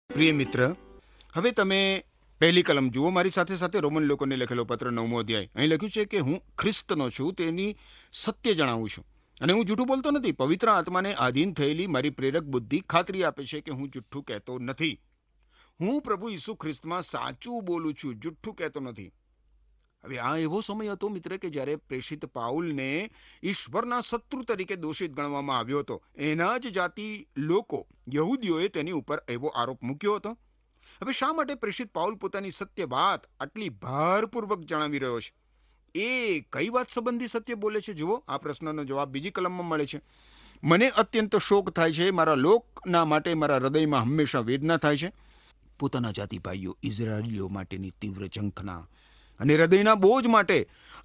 પ્રિય મિત્ર, હવે તમે પહેલી કલમ જુઓ મારી સાથે સાથે. રોમન લોકોને લખેલો પત્ર 9મો અધ્યાય. અહીં લખ્યું છે કે હું ખ્રિસ્તનો છું, તેની સત્ય જણાવું છું. અને હું જૂઠું બોલતો નથી. પવિત્ર આત્માને આધીન થયેલી મારી પ્રેરક બુદ્ધિ ખાતરી આપે છે કે હું જૂઠું કહેતો નથી. હું પ્રભુ ઈસુ ખ્રિસ્તમાં સાચું બોલું છું, જૂઠું કહેતો નથી. હવે આ એવો સમય હતો મિત્ર કે જ્યારે પ્રેષિત પાઉલને ઈશ્વરના શત્રુ તરીકે દોષિત ગણવામાં આવ્યો હતો. એના જ જાતિ લોકો યહૂદીઓએ તેની ઉપર એવો આરોપ મૂક્યો હતો. હવે શા માટે પ્રેષિત પાઉલ પોતાની સત્ય વાત આટલી ભારપૂર્વક જણાવી રહ્યો છે? એ કઈ વાત સંબંધી સત્ય બોલે છે? જુઓ, આ પ્રશ્નનો જવાબ બીજી કલમમાં મળે છે. મને અત્યંત શોક થાય છે, મારા લોકના માટે મારા હૃદયમાં હંમેશા વેદના થાય છે. પોતાના જાતિ ભાઈઓ ઇઝરાયલીઓ માટેની તીવ્ર ઝંખના અને હૃદયના બોજ માટે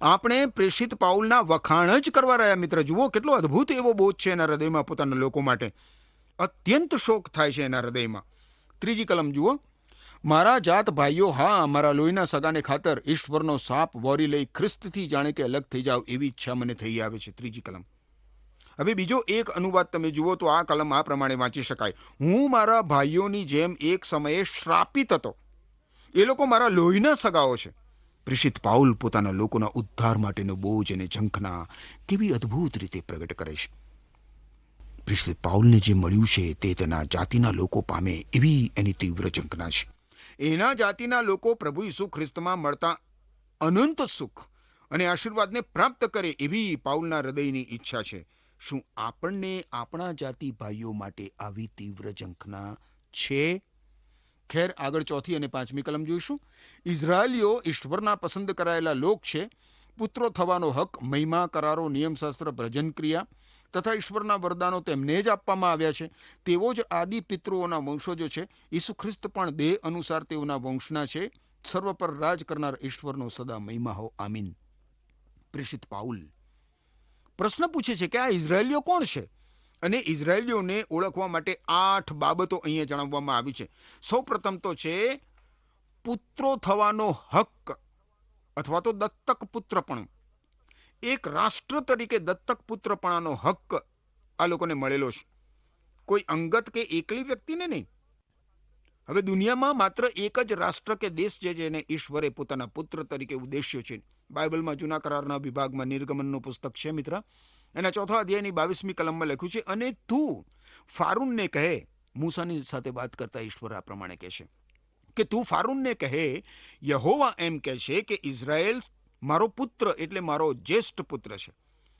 આપણે પ્રેષિત પાઉલના વખાણ જ કરવા રહ્યા. મિત્ર જુઓ, કેટલો અદ્ભુત એવો બોજ છે એના હૃદયમાં પોતાના લોકો માટે. અત્યંત શોક થાય છે એના હૃદયમાં. ત્રીજી કલમ જુઓ. મારા જાત ભાઈઓ, હા, મારા લોહીના સગાને ખાતર ઈશ્વરનો સાપ વોરી લઈ ખ્રિસ્તથી જાણે કે અલગ થઈ જાવ એવી ઈચ્છા મને થઈ આવે છે. ત્રીજી કલમ. હવે બીજો એક અનુવાદ તમે જુઓ તો આ કલમ આ પ્રમાણે વાંચી શકાય: હું મારા ભાઈઓની જેમ એક સમયે શ્રાપિત હતો. એ લોકો મારા લોહીના સગાઓ છે. પ્રેષિત પાઉલ પોતાના લોકોના ઉદ્ધાર માટેનો બોજ અને ઝંખના કેવી અદ્ભુત રીતે પ્રગટ કરે છે. પ્રેષિત પાઉલને જે મળ્યું છે તે તેના જાતિના લોકો પામે એવી એની તીવ્ર ઝંખના છે. એના જાતિના લોકો પ્રભુ ઈસુ ખ્રિસ્તમાં મળતા અનંત સુખ અને આશીર્વાદને પ્રાપ્ત કરે એવી પાઉલના હૃદયની ઈચ્છા છે. શું આપણને આપણા જાતિ ભાઈઓ માટે આવી તીવ્ર ઝંખના છે? ખેર, આગળ ચોથી અને પાંચમી કલમ જોઈશું. ઇઝરાયલીઓ ઈશ્વરના પસંદ કરાયેલા લોક છે. પુત્રો થવાનો હક, મહિમા, કરારો, નિયમશાસ્ત્ર, ભજન ક્રિયા તથા ઈશ્વરના વરદાનો તેમને જ આપવામાં આવ્યા છે. તેઓ જ આદિ પિતૃઓના વંશજો છે. ઈસુ ખ્રિસ્ત પણ દેહ અનુસાર તેઓના વંશના છે. સર્વ પર રાજ કરનાર ઈશ્વરનો સદા મહિમા હો, આમીન. પ્રેષિત પાઉલ પ્રશ્ન પૂછે છે કે આ ઇઝરાયલીઓ કોણ છે? અને ઇઝરાયલીઓને ઓળખવા માટે 8 બાબતો અહીંયા જણાવવામાં આવી છે. સૌ પ્રથમ તો છે પુત્રો થવાનો હક અથવા તો દત્તક પુત્રપણું. એક રાષ્ટ્ર તરીકે દત્તક પુત્રપણાનો હક આ લોકોને મળેલો છે. કોઈ અંગત કે એકલી વ્યક્તિને નહીં. હવે દુનિયામાં માત્ર એક જ રાષ્ટ્ર કે દેશ છે જેને ઈશ્વરે પોતાના પુત્ર તરીકે ઉદ્દેશ્યો છે. બાઇબલમાં જૂના કરારના વિભાગમાં નિર્ગમનનું પુસ્તક છે મિત્ર. એના 4થા અધ્યાયની 22મી કલમમાં લખ્યું છે, અને તું ફારૂનને કહે. મૂસાની સાથે વાત કરતા ઈશ્વર આ પ્રમાણે કહે છે કે તું ફારૂનને કહે, યહોવા એમ કહે છે કે ઇઝરાયેલ મારો પુત્ર એટલે મારો જ્યેષ્ઠ પુત્ર છે.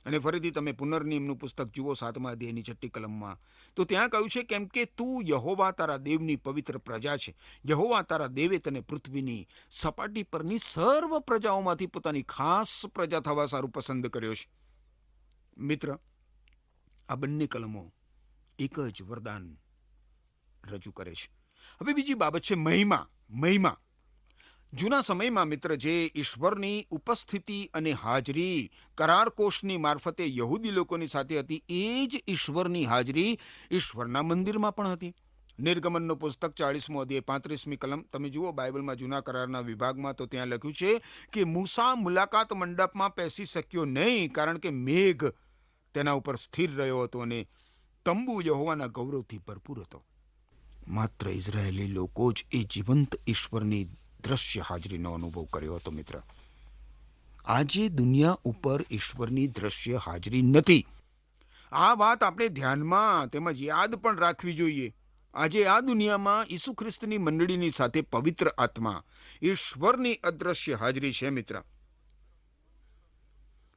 અને ફરીથી તમે પુનર્નિયમનું પુસ્તક જુઓ 7મા અધ્યાયની 6ઠી કલમમાં, તો ત્યાં કહ્યું છે કેમ કે તું યહોવા તારા દેવની પવિત્ર પ્રજા છે. યહોવા તારા દેવે તને પૃથ્વીની સપાટી પરની સર્વ પ્રજાઓમાંથી પોતાની ખાસ પ્રજા થવા સારું પસંદ કર્યો છે. મિત્ર, આ બંને કલમો એક જ વરદાન રજૂ કરે છે. હવે બીજી બાબત છે મહિમા. મહિમા જૂના સમયમાં મિત્ર જે ઈશ્વરની ઉપસ્થિતિ અને હાજરી કરાર કોષની મારફતે યહૂદી લોકોની સાથે હતી, એ જ ઈશ્વરની હાજરી ઈશ્વરના મંદિરમાં પણ હતી. નિર્ગમનનો પુસ્તક 40મો અધ્યાય 35મી કલમ તમે જુઓ બાઇબલમાં જૂના કરારના વિભાગમાં, તો ત્યાં લખ્યું છે કે મૂસા મુલાકાત મંડપમાં બેસી શક્યો નહીં, કારણ કે મેઘ તેના ઉપર સ્થિર રહ્યો હતો અને તંબુ યહોવાના ગૌરવથી ભરપૂર હતો. માત્ર ઇઝરાયેલી લોકો જ એ જીવંત ઈશ્વરની દ્રશ્ય હાજરીનો અનુભવ કર્યો હતો. મિત્ર, આજે દુનિયા ઉપર ઈશ્વરની દ્રશ્ય હાજરી નથી. આ વાત આપણે ધ્યાનમાં તેમજ યાદ પણ રાખવી જોઈએ. આજે આ દુનિયામાં ઈસુ ખ્રિસ્તની મંડળીની સાથે પવિત્ર આત્મા ઈશ્વરની અદ્રશ્ય હાજરી છે. મિત્ર,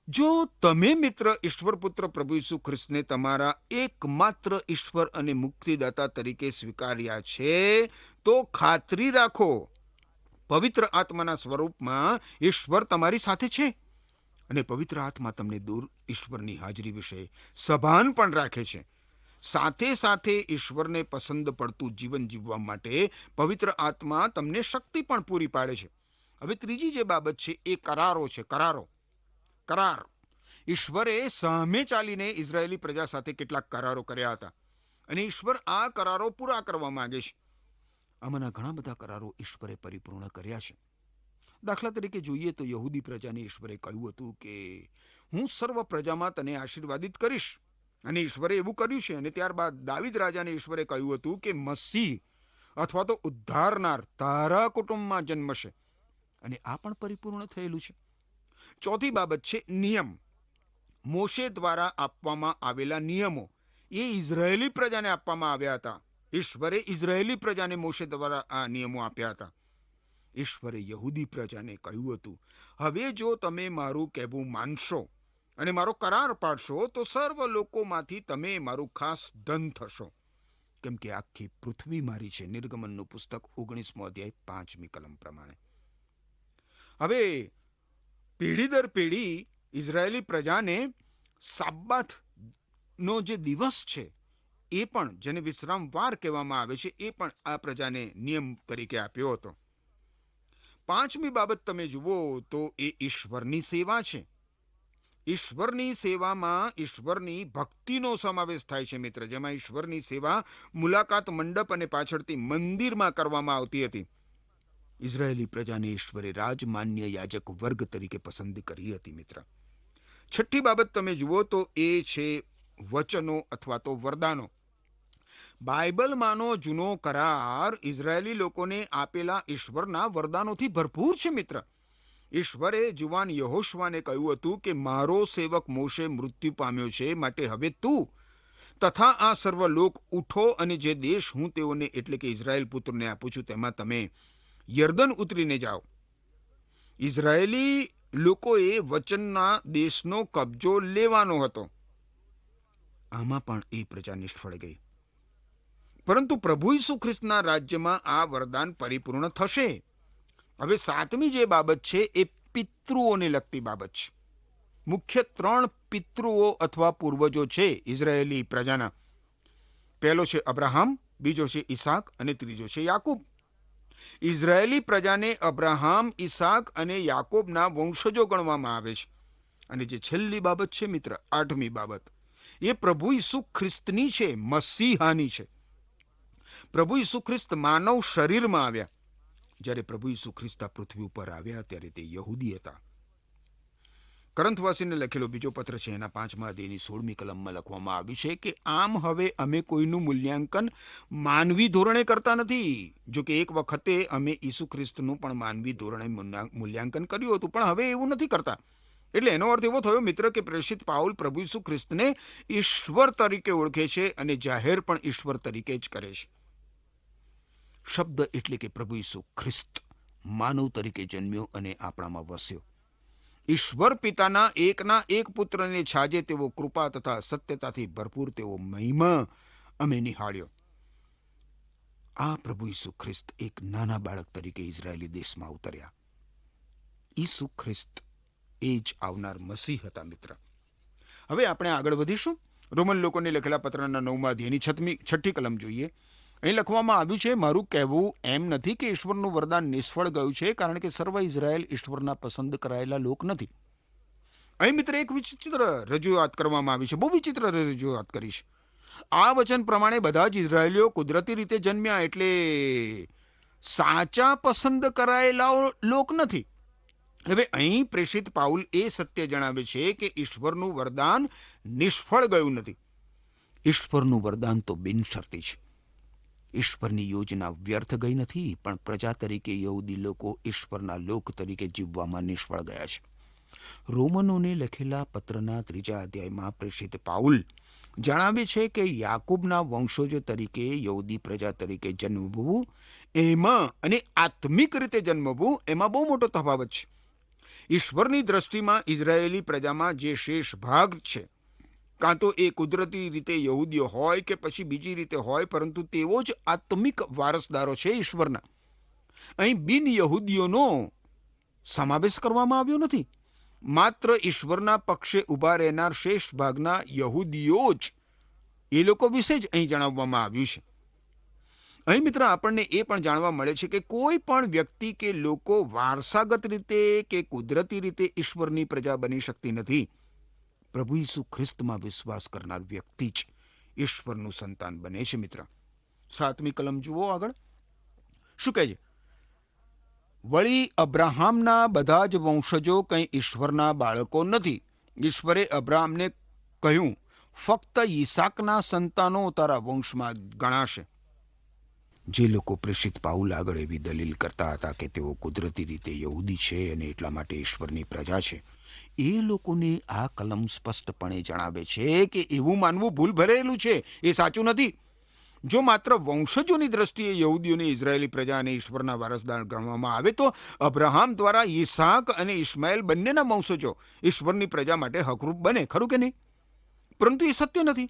જો તમે મિત્ર ઈશ્વર પુત્ર પ્રભુ ઈસુ ખ્રિસ્તને તમારા એકમાત્ર ઈશ્વર અને મુક્તિદાતા તરીકે સ્વીકાર્યા છે, તો ખાતરી રાખો પવિત્ર આત્માના સ્વરૂપમાં ઈશ્વર તમારી સાથે છે. અને પવિત્ર આત્મા તમને દૂર ઈશ્વરની હાજરી વિશે સભાન પણ રાખે છે. સાથે સાથે ઈશ્વરને પસંદ પડતું જીવન જીવવા માટે પવિત્ર આત્મા તમને શક્તિ પણ પૂરી પાડે છે. હવે ત્રીજી જે બાબત છે એ કરારો છે. કરાર. ઈશ્વરે સામે ચાલીને ઇઝરાયેલી પ્રજા સાથે કેટલાક કરારો કર્યા હતા અને ઈશ્વર આ કરારો પૂરા કરવા માંગે છે. આમાંના ઘણા બધા કરારો ઈશ્વરે પરિપૂર્ણ કર્યા છે. દાખલા તરીકે જોઈએ તો યહૂદી પ્રજાને ઈશ્વરે કહ્યું હતું કે હું સર્વ પ્રજામાં તને આશીર્વાદિત કરીશ, અને ઈશ્વરે એવું કર્યું છે. અને ત્યારબાદ દાવીદ રાજાને ઈશ્વરે કહ્યું હતું કે મસીહ અથવા તો ઉદ્ધારનાર તારા કુટુંબમાં જન્મશે. અને આ પણ પરિપૂર્ણ થયેલું છે. ચોથી બાબત છે નિયમ. મોશે દ્વારા આપવામાં આવેલા નિયમો એ ઇઝરાયેલી પ્રજાને આપવામાં આવ્યા હતા. ઈશ્વરે ઇઝરાયેલી પ્રજાને મોશે દ્વારા આ નિયમો આપ્યા હતા. ઈશ્વરે યહૂદી પ્રજાને કહ્યું હતું, હવે જો તમે મારું કહેવું માનશો અને મારો કરાર પાડશો તો સર્વ લોકોમાંથી તમે મારું ખાસ ધન થશો, કેમ કે આખી પૃથ્વી મારી છે. નિર્ગમનનું પુસ્તક 19મો અધ્યાય 5મી કલમ પ્રમાણે. હવે પેઢી દર પેઢી ઇઝરાયેલી પ્રજાને સાબ્બાત નો જે દિવસ છે એ પણ, જેને વિશ્રામ વાર કહેવામાં આવે છે, એ પણ આ પ્રજાને નિયમ તરીકે આપ્યો હતો. 5મી બાબત તમે જુઓ તો એ ઈશ્વરની સેવા છે. ઈશ્વરની સેવામાં ઈશ્વરની ભક્તિનો સમાવેશ થાય છે મિત્ર, જેમાં ઈશ્વરની સેવા મુલાકાત મંડપ અને પાછળથી મંદિરમાં કરવામાં આવતી હતી. ઇઝરાયેલી પ્રજાને ઈશ્વરે રાજમાન્ય યાજક વર્ગ તરીકે પસંદ કરી હતી મિત્ર. 6ઠ્ઠી બાબત તમે જુઓ તો એ છે વચનો અથવા તો વરદાનો. બાઇબલમાંનો જૂનો કરાર ઇઝરાયેલી લોકોને આપેલા ઈશ્વરના વરદાનોથી ભરપૂર છે મિત્ર. ઈશ્વરે જુવાન યહોશવાને કહ્યું હતું કે મારો સેવક મોશે મૃત્યુ પામ્યો છે, માટે હવે તું તથા આ સર્વ લોક ઉઠો અને જે દેશ હું તેઓને એટલે કે ઇઝરાયેલ પુત્રને આપું છું તેમાં તમે યર્દન ઉતરીને જાઓ. ઇઝરાયેલી લોકોએ વચનના દેશનો કબજો લેવાનો હતો. આમાં પણ એ પ્રજા નિષ્ફળ ગઈ. પરંતુ પ્રભુ ઈસુ ખ્રિસ્તના રાજ્યમાં આ વરદાન પરિપૂર્ણ થશે. હવે 7મી જે બાબત છે એ પિતૃઓને લગતી બાબત છે. મુખ્ય 3 પિતૃઓ અથવા પૂર્વજો છે ઇઝરાયેલી પ્રજાના. પહેલો છે અબ્રાહમ, બીજો છે ઈસાક અને ત્રીજો છે યાકૂબ. ઇઝરાયેલી પ્રજાને અબ્રાહમ, ઈસાક અને યાકૂબના વંશજો ગણવામાં આવે છે. અને જે છેલ્લી બાબત છે મિત્ર, 8મી બાબત, એ પ્રભુ ઈસુ ખ્રિસ્તની છે, મસીહાની છે. પ્રભુ ઈસુ ખ્રિસ્ત માનવ શરીરમાં આવ્યા. જ્યારે પ્રભુ ઈસુ ખ્રિસ્ત પૃથ્વી ઉપર આવ્યા ત્યારે તે યહૂદી હતા. કરંથવાસીને લખેલો બીજો પત્ર છે એના 5મા અધ્યાયની 16મી કલમમાં લખવામાં આવ્યું છે કે આમ હવે અમે કોઈનું મૂલ્યાંકન માનવી ધોરણે કરતા નથી. જો કે એક વખતે અમે ઈસુ ખ્રિસ્તનું પણ માનવી ધોરણે મૂલ્યાંકન કર્યું હતું, પણ હવે એવું નથી કરતા. એટલે એનો અર્થ એવો થયો મિત્ર કે પ્રેષિત પાઉલ પ્રભુ ઈસુ ખ્રિસ્તને ઈશ્વર તરીકે ઓળખે છે અને જાહેર પણ ઈશ્વર તરીકે જ કરે છે. શબ્દ એટલે કે પ્રભુ ઈસુ ખ્રિસ્ત માનવ તરીકે જન્મ્યો અને આપણામાં વસ્યો. ઈશ્વર પિતાના એકના એક પુત્રને છાજે તેવો કૃપા તથા સત્યતાથી ભરપૂર તેવો મહિમા અમે નિહાળ્યો. આ પ્રભુ ઈસુ ખ્રિસ્ત એક નાના બાળક તરીકે ઇઝરાયેલી દેશમાં ઉતર્યા. ઈસુ ખ્રિસ્ત એ જ આવનાર મસીહ હતા મિત્ર. હવે આપણે આગળ વધીશું. રોમન લોકોને લખેલા પત્રના 9મા અધ્યાયની 6ઠ્ઠી કલમ જોઈએ. અહીં લખવામાં આવ્યું છે, મારું કહેવું એમ નથી કે ઈશ્વરનું વરદાન નિષ્ફળ ગયું છે, કારણ કે સર્વ ઇઝરાયેલ ઈશ્વરના પસંદ કરાયેલા લોક નથી. અહીં મિત્ર એક વિચિત્ર રજૂઆત કરવામાં આવી છે, બહુ વિચિત્ર રજૂઆત કરી છે. આ વચન પ્રમાણે બધા જ ઇઝરાયેલીઓ કુદરતી રીતે જન્મ્યા એટલે સાચા પસંદ કરાયેલા લોક નથી. હવે અહીં પ્રેષિત પાઉલ એ સત્ય જણાવે છે કે ઈશ્વરનું વરદાન નિષ્ફળ ગયું નથી. ઈશ્વરનું વરદાન તો બિનશરતી છે. ઈશ્વરની યોજના વ્યર્થ ગઈ નથી, પણ પ્રજા તરીકે યહૂદી લોકો ઈશ્વરના લોક તરીકે જીવવામાં નિષ્ફળ ગયા છે. રોમનોને લખેલા પત્રના 3જા અધ્યાયમાં પ્રેષિત પાઉલ જણાવે છે કે યાકૂબના વંશજો તરીકે યહૂદી પ્રજા તરીકે જન્મવું એમાં અને આત્મિક રીતે જન્મવું એમાં બહુ મોટો તફાવત છે. ઈશ્વરની દ્રષ્ટિમાં ઇઝરાયેલી પ્રજામાં જે શેષ ભાગ છે, કાં તો એ કુદરતી રીતે યહૂદીઓ હોય કે પછી બીજી રીતે હોય, પરંતુ તેઓ જ આત્મિક વારસદારો છે ઈશ્વરના. અહીં બિન યહૂદીઓનો સમાવેશ કરવામાં આવ્યો નથી. માત્ર ઈશ્વરના પક્ષે ઊભા રહેનાર શેષ ભાગના યહૂદીઓ જ એ લોકો વિશે જ અહીં જણાવવામાં આવ્યું છે. અહીં મિત્ર આપણને એ પણ જાણવા મળે છે કે કોઈ પણ વ્યક્તિ કે લોકો વારસાગત રીતે કે કુદરતી રીતે ઈશ્વરની પ્રજા બની શકતી નથી. પ્રભુ ઈસુ ખ્રિસ્તમાં વિશ્વાસ કરનાર વ્યક્તિ જ ઈશ્વરનું સંતાન બને છે મિત્ર. 7મી કલમ જુઓ આગળ શું કહે છે. વળી અબ્રાહામના બધા જ વંશજો કંઈ ઈશ્વરના બાળકો નથી. ઈશ્વરે અબ્રાહામને કહ્યું, ફક્ત ઈસાકના સંતાનો તારા વંશમાં ગણાશે. જે લોકો પ્રેષિત પાઉલ આગળ એવી દલીલ કરતા હતા કે તેઓ કુદરતી રીતે યહૂદી છે અને એટલા માટે ઈશ્વરની પ્રજા છે, એ લોકોને આ કલમ સ્પષ્ટપણે જણાવે છે કે એવું માનવું ભૂલ ભરેલું છે, એ સાચું નથી. જો માત્ર વંશજોની દ્રષ્ટિએ યહૂદીઓને ઇઝરાયેલી પ્રજા અને ઈશ્વરના વારસદાર ગણવામાં આવે તો અબ્રાહમ દ્વારા ઈસાક અને ઇસ્માએલ બંનેના વંશજો ઈશ્વરની પ્રજા માટે હકરૂપ બને, ખરું કે નહીં? પરંતુ એ સત્ય નથી.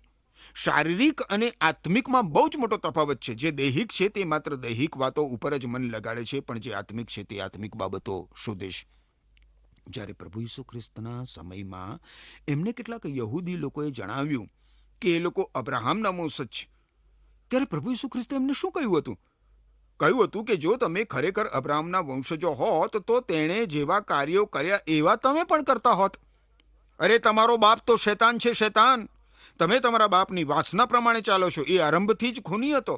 શારીરિક અને આત્મિકમાં બહુ જ મોટો તફાવત છે. જે દૈહિક છે તે માત્ર દૈહિક વાતો ઉપર જ મન લગાડે છે, પણ જે આત્મિક છે તે આત્મિક બાબતો શોધે છે. જ્યારે પ્રભુ ઈસુ ખ્રિસ્તના સમયમાં એમને કેટલાક યહૂદી લોકોએ જણાવ્યું કે એ લોકો અબ્રાહમના વંશજ છે, ત્યારે પ્રભુ ઈસુ ખ્રિસ્તે એમને શું કહ્યું હતું? કહ્યું હતું કે જો તમે ખરેખર અબ્રાહમના વંશજો હોત તો તેણે જેવા કાર્યો કર્યા એવા તમે પણ કરતા હોત. અરે, તમારો બાપ તો શૈતાન છે, શૈતાન. તમે તમારા બાપની વાસના પ્રમાણે ચાલો છો. એ આરંભથી જ ખૂની હતો.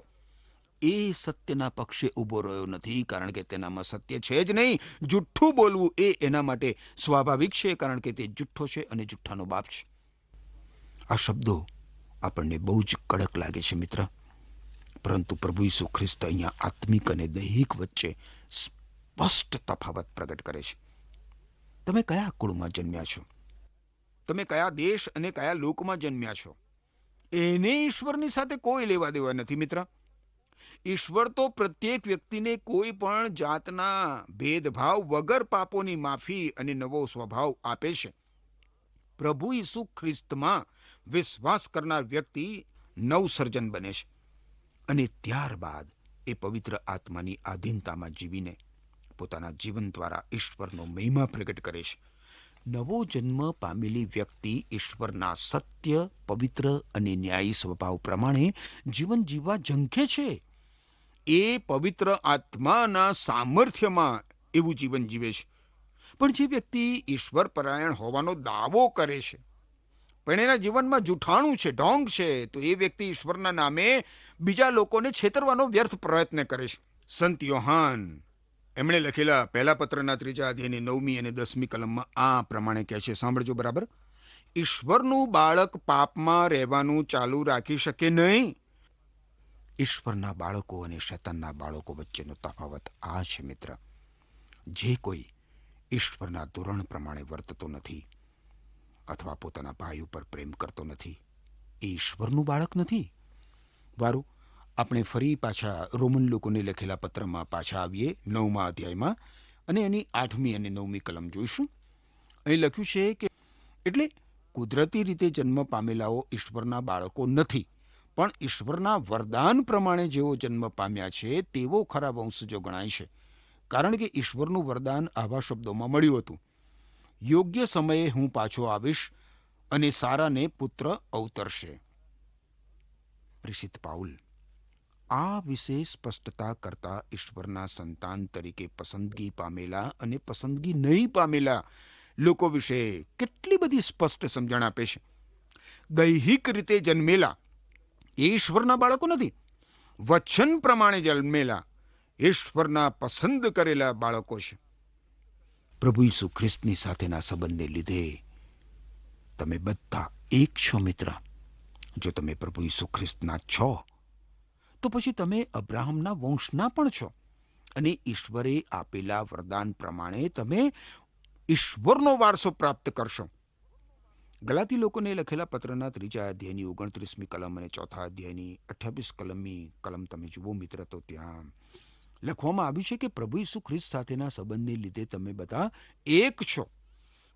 એ સત્યના પક્ષે ઊભો રહ્યો નથી, કારણ કે તેનામાં સત્ય છે જ નહીં. જુઠ્ઠું બોલવું એ એના માટે સ્વાભાવિક છે, કારણ કે તે જુઠ્ઠો છે અને જુઠ્ઠાનો બાપ છે. આ શબ્દો આપણને બહુ જ કડક લાગે છે મિત્ર, પરંતુ પ્રભુ ઈસુ ખ્રિસ્ત અહીંયા આત્મિક અને દૈહિક વચ્ચે સ્પષ્ટ તફાવત પ્રગટ કરે છે. તમે કયા કુળમાં જન્મ્યા છો, તમે કયા દેશ અને કયા લોકમાં જન્મ્યા છો, એને ઈશ્વરની સાથે કોઈ લેવા દેવા નથી મિત્ર. ઈશ્વર તો પ્રત્યેક વ્યક્તિને કોઈ પણ જાતના ભેદભાવ વગર પાપોની માફી અને નવો સ્વભાવ આપે છે. પ્રભુ ઈસુ ખ્રિસ્તમાં વિશ્વાસ કરનાર વ્યક્તિ નવસર્જન બને છે અને ત્યારબાદ એ પવિત્ર આત્માની આધીનતામાં જીવીને પોતાના જીવન દ્વારા ઈશ્વરનો મહિમા પ્રગટ કરે છે. નવો જન્મ પામેલી વ્યક્તિ ઈશ્વરના સત્ય, પવિત્ર અને ન્યાયી સ્વભાવ પ્રમાણે જીવન જીવવા ઝંખે છે. એ પવિત્ર આત્માના સામર્થ્યમાં એવું જીવન જીવે છે. પણ જે વ્યક્તિ ઈશ્વર પરાયણ હોવાનો દાવો કરે છે, પણ એના જીવનમાં જૂઠાણું છે, ઢોંગ છે, તો એ વ્યક્તિ ઈશ્વરના નામે બીજા લોકોને છેતરવાનો વ્યર્થ પ્રયત્ન કરે છે. સંત યોહાન એમણે લખેલા પહેલા પત્રના 3 અધ્યાયની 9મી અને 10મી કલમમાં આ પ્રમાણે કહે છે, સાંભળજો બરાબર. ઈશ્વરનું બાળક પાપમાં રહેવાનું ચાલુ રાખી શકે નહીં. ઈશ્વરના બાળકો અને શૈતાનના બાળકો વચ્ચેનો તફાવત આ છે મિત્ર. જે કોઈ ઈશ્વરના ધોરણ પ્રમાણે વર્તતો નથી અથવા પોતાના ભાઈ ઉપર પ્રેમ કરતો નથી, એ ઈશ્વરનું બાળક નથી. વારું, આપણે ફરી પાછા રોમન લોકોને લખેલા પત્રમાં પાછા આવીએ 9મા અધ્યાયમાં અને એની 8મી અને 9મી કલમ જોઈશું. અહીં લખ્યું છે કે એટલે કુદરતી રીતે જન્મ પામેલાઓ ઈશ્વરના બાળકો નથી, પણ ઈશ્વરના વરદાન પ્રમાણે જેઓ જન્મ પામ્યા છે તેવો ખરા વંશજો ગણાય છે. કારણ કે ઈશ્વરનું વરદાન આવા શબ્દોમાં મળ્યું હતું, યોગ્ય સમયે હું પાછો આવીશ અને સારાને પુત્ર અવતરશે. પ્રેષિત પાઉલ આ વિશે સ્પષ્ટતા કરતા ઈશ્વરના સંતાન તરીકે પસંદગી પામેલા અને પસંદગી નહીં પામેલા લોકો વિશે કેટલી બધી સ્પષ્ટ સમજણ આપે છે. દૈહિક રીતે જન્મેલા એ ઈશ્વરના બાળકો નથી. વચન પ્રમાણે જન્મેલા ઈશ્વરના પસંદ કરેલા બાળકો છે. પ્રભુ ઈસુ ખ્રિસ્તની સાથેના સંબંધને લીધે તમે બધા એક છો મિત્ર. જો તમે પ્રભુ ઈસુ ખ્રિસ્તના છો તો પછી તમે અબ્રાહમના વંશના પણ છો અને ઈશ્વરે આપેલા વરદાન પ્રમાણે તમે ઈશ્વરનો વારસો પ્રાપ્ત કરશો. ગલાતી લોકોને લખેલા પત્રના 3 અધ્યાયની 29મી કલમ અને 4 અધ્યાયની 28 કલમની કલમ તમે જુઓ મિત્ર, તો ત્યાં લખવામાં આવ્યું છે કે પ્રભુ ઈસુ ખ્રિસ્ત સાથેના સંબંધને લીધે તમે બધા એક છો.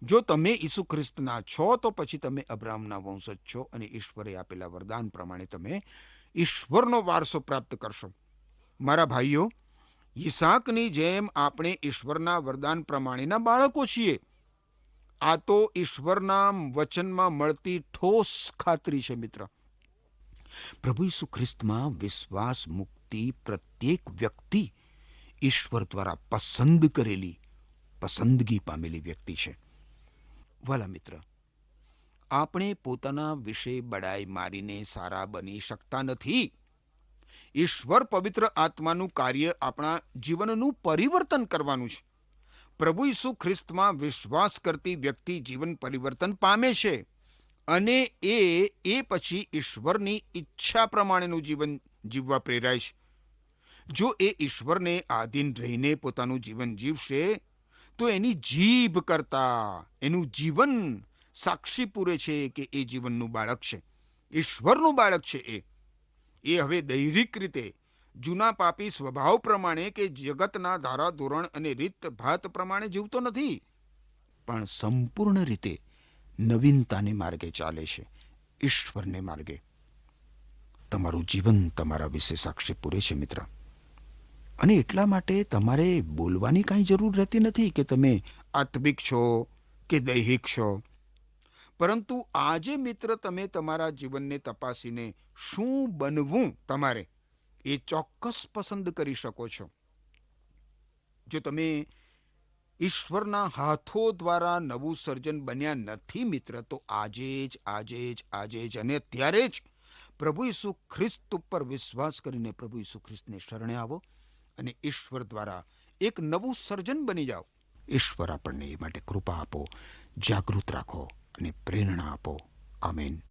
જો તમે ઈસુ ખ્રિસ્તના છો તો પછી તમે અબ્રાહમના વંશજ છો અને ઈશ્વરે આપેલા વરદાન પ્રમાણે તમે ઈશ્વરનો વારસો પ્રાપ્ત કરશો. મારા ભાઈઓ, ઈસાકની જેમ આપણે ઈશ્વરના વરદાન પ્રમાણેના બાળકો છીએ. આ તો ઈશ્વરના વચનમાં મળતી ઠોસ ખાતરી છે મિત્ર. પ્રભુ ઈસુ ખ્રિસ્તમાં વિશ્વાસ મુક્તિ પ્રત્યેક વ્યક્તિ ઈશ્વર દ્વારા પસંદ કરેલી, પસંદગી પામેલી વ્યક્તિ છે. વાલા મિત્ર, આપણે પોતાના વિશે બડાઈ મારીને સારા બની શકતા નથી. ઈશ્વર પવિત્ર આત્માનું કાર્ય આપણા જીવનનું પરિવર્તન કરવાનું છે. પ્રભુ ઈસુ ખ્રિસ્તમાં વિશ્વાસ કરતી વ્યક્તિ જીવન પરિવર્તન પામે છે અને એ પછી ઈશ્વરની ઈચ્છા પ્રમાણેનું જીવન જીવવા પ્રેરાય છે. જો એ ઈશ્વરને આધીન રહીને પોતાનું જીવન જીવશે તો એની જીભ કરતા એનું જીવન સાક્ષી પૂરે છે કે એ જીવનનું બાળક છે, ઈશ્વરનું બાળક છે. એ હવે દૈહિક રીતે જૂના પાપી સ્વભાવ પ્રમાણે કે જગતના ધારાધોરણ અને રીત ભાત પ્રમાણે જીવતો નથી, પણ સંપૂર્ણ રીતે નવીનતાને માર્ગે ચાલે છે, ઈશ્વરને માર્ગે. તમારું જીવન તમારા વિશે સાક્ષી પૂરે છે મિત્ર. અને એટલા માટે તમારે બોલવાની કાંઈ જરૂર રહેતી નથી કે તમે આત્મિક છો કે દૈહિક છો. પરંતુ આજે મિત્ર તમે તમારા જીવનને તપાસીને શું બનવું તમારે એ ચોક્કસ પસંદ કરી શકો છો. જો તમે ઈશ્વરના હાથો દ્વારા નવું સર્જન બન્યા નથી મિત્ર, તો આજે જ અને અત્યારે જ પ્રભુ ઈસુ ખ્રિસ્ત ઉપર વિશ્વાસ કરીને પ્રભુ ઈસુ ખ્રિસ્તને શરણે આવો અને ઈશ્વર દ્વારા એક નવું સર્જન બની જાઓ. ઈશ્વર આપણને એ માટે કૃપા આપો, જાગૃત રાખો અને પ્રેરણા આપો. આમેન.